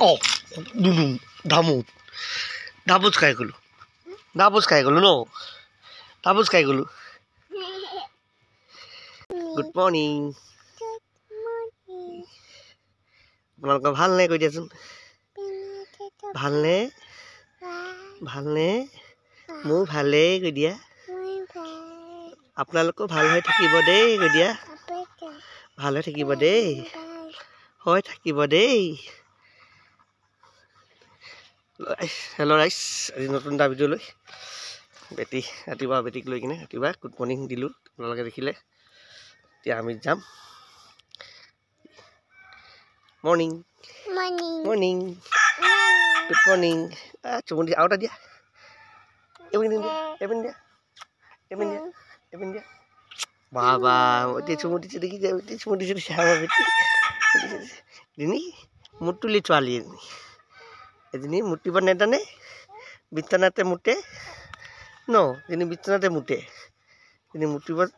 Oh, dulu, damut. Dabus kayak gulu. Dabus kayak gulu no. Dabus kayak gulu. Good morning. আপোনালোকৰ ভাল নে কৈ দিয়াচোন ভালনে ভালনে মোৰ ভালেই কৈ দিয়া আপোনালোকো ভাল হৈ থাকিব দেই কৈ দিয়া ভাল হৈ থাকিব দেই হৈ থাকিব দেই হেল্ল' ৰাইজ আজি নতুন এটা ভিডিঅ' লৈ বেটি ৰাতিপুৱা বেটিক লৈ কিনে ৰাতিপুৱা গুড মৰ্ণিং দিলোঁ আপোনালোকে দেখিলে এতিয়া আমি যাম Morning. Morning. Morning. Good morning. Cuma di auto dia. Evin dia. Baba, dia cuma di sini dia cuma di sini siapa betul. Ini mutu licuali ini. Ini muti paneta ne? Bitana te mute? No, ini bitana te mute. Ini muti pas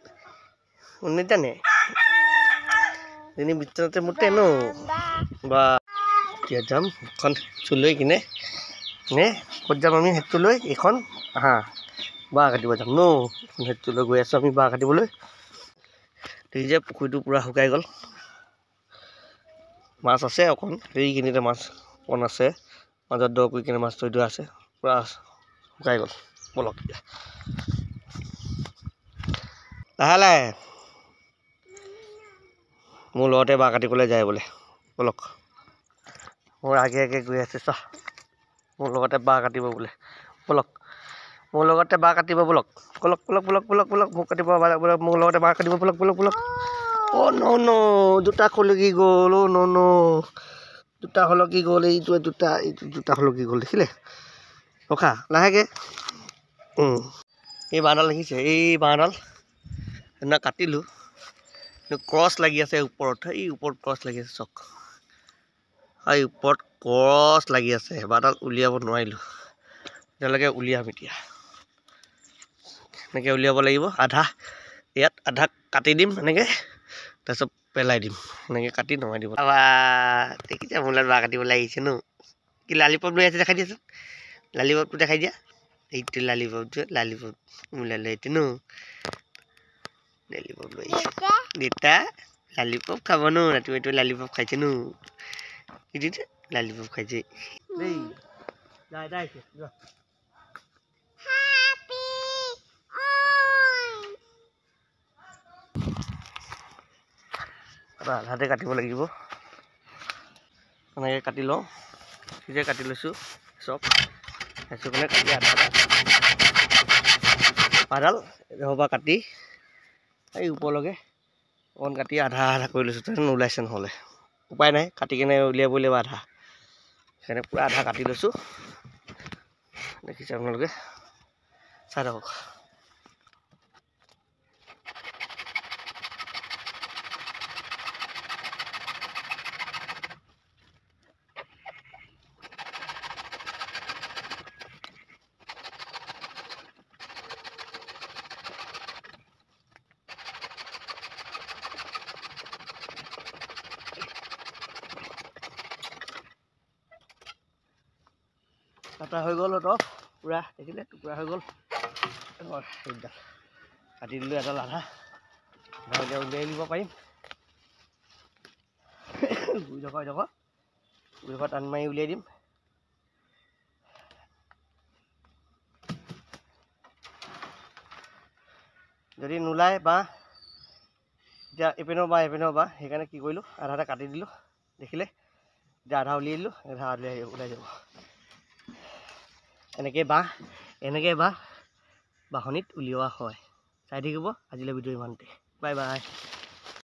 unita ne? Ini bitana te mute no. বা এতিয়া যাম এখন চুলৈ কিনে নে ক'ত যাম আমি হেতুলৈ এখন হা বাঁহ কাটিব যাম ন হেতুলৈ গৈ আছোঁ আমি বাঁহ কাটিবলৈ দেখি যে পুখুৰীটো পূৰা শুকাই গ'ল মাছ আছে অকণ সেইখিনিতে মাছ অকণ আছে মাজত দ কৰি কিনে মাছ থৈ দিয়া আছে পূৰা শুকাই গ'ল বলক এতিয়া লাহে লাহে মোৰ লগতে বাঁহ কাটিবলৈ যায় বোলে বলক মোৰ আগে আগে গৈ আছে চা মোৰ লগতে বাঁহ কাটিব বোলে বলক মোৰ লগতে বাঁহ কাটিব বলক বলক বলক বলক বলক বলক মোক কাটিব মোৰ লগতে বাঁহ কাটিব বলক বলক বলক অ' ন দুটা খলকি গ'ল অ' ন দুটা খলকি গ'ল এইটো দুটা খলকি গ'ল দেখিলে ৰখা লাহেকৈ এই বাঁহডাল দেখিছে এই বাঁহডাল সেইদিনা কাটিলোঁ ক্ৰছ লাগি আছে ওপৰত এই ওপৰত ক্ৰছ লাগি আছে চক এই ওপৰত ক্ৰছ লাগি আছে বাঁহডাল উলিয়াব নোৱাৰিলোঁ এতিয়ালৈকে উলিয়াম এতিয়া এনেকৈ উলিয়াব লাগিব আধা ইয়াত আধা কাটি দিম এনেকৈ তাৰপিছত পেলাই দিম এনেকৈ কাটি নমাই দিব দেখিছে মূলত বাঁহ কাটিবলৈ আহিছে ন কি লালিপপ লৈ আছে দেখাই দিয়াচোন লালিপপটো দেখাই দিয়া এইটো লালিপপ মূলালৈ এইটো ন লালিপপ লৈ আহিছে দেউতা লালিপপ খাব ন ৰাতিপুৱা এইটো লালিপপ খাইছে ন Ini lalu kaji. Nih, dah. Happy on. Ada kati boleh gitu. Karena kati lo, kita kati lusu, sok. Esoknya kati ada. Padahal, coba kati. Ayo upologe. On kati ada koi lusu tu nulaisen hole. উপায় নাই কাটি কিনে উলিয়াব লাগিব আধা সেইকাৰণে পূৰা আধা কাটি লৈছোঁ দেখিছে আপোনালোকে চাই থাকক কাটা হৈ গ'ল অলপ পূৰা দেখিলে টুকুৰা হৈ গ'ল এইডাল কাটি দিলোঁ এডাল আধা এতিয়া উলিয়াই দিব পাৰিম গুড়িডোখৰ টান মাৰি উলিয়াই দিম যদি নোলায় বা এতিয়া এপিনৰ বা সেইকাৰণে কি কৰিলোঁ আধা কাটি দিলোঁ দেখিলে এতিয়া আধা উলিয়াই দিলোঁ আধা ওলাই যাব এনেকৈ বাঁহনিত উলিওৱা হয় চাই থাকিব আজিলৈ ভিডিঅ' ইমানতে বাই বাই